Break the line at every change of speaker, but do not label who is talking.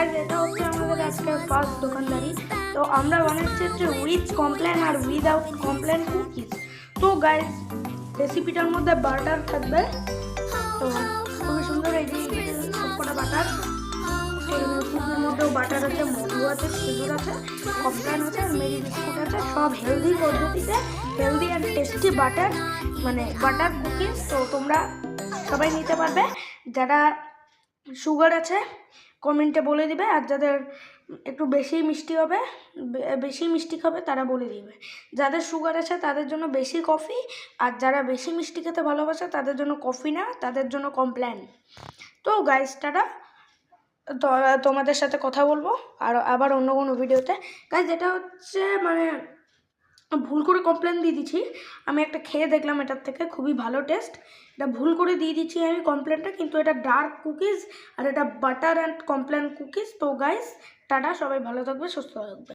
Guys এটা হচ্ছে আমাদের আজকে ফার্স্ট দোকানদারি। তো আমরা বানাচ্ছি হচ্ছে উইথ কমপ্লেন আর উইদাউট কমপ্লেন কুকিজ। তো গাইজ রেসিপিটার মধ্যে বাটার থাকবে, তো খুবই সুন্দর। এই যে সবকটা বাটার, কুকির মধ্যেও বাটার আছে, মধু আছে, খেজুর আছে, কমপ্লেন আছে, আর মেরি বিস্কুট আছে। সব হেলদি পদ্ধতিতে, হেলদি অ্যান্ড টেস্টি বাটার, মানে বাটার কুকিজ। তো তোমরা সবাই নিতে পারবে। যারা সুগার আছে কমেন্টে বলে দিবে, আর যাদের একটু বেশি মিষ্টি হবে, বেশি মিষ্টি খাবে তারা বলে দিবে। যাদের সুগার আছে তাদের জন্য বেশি কফি, আর যারা বেশি মিষ্টি খেতে ভালোবাসে তাদের জন্য কফি না, তাদের জন্য কমপ্লেন। তো গাইস টাটা, তো তোমাদের সাথে কথা বলবো আর আবার অন্য কোনো ভিডিওতে। গাইস এটা হচ্ছে মানে ভুল করে কমপ্লেন দিয়ে দিচ্ছি, আমি একটা খেয়ে দেখলাম, এটার থেকে খুবই ভালো টেস্ট। এটা ভুল করে দিয়ে দিচ্ছি আমি কমপ্লেনটা, কিন্তু এটা ডার্ক কুকিজ আর এটা বাটার অ্যান্ড কমপ্লেন কুকিজ। তো গাইস টাটা, সবাই ভালো থাকবে, সুস্থ থাকবে।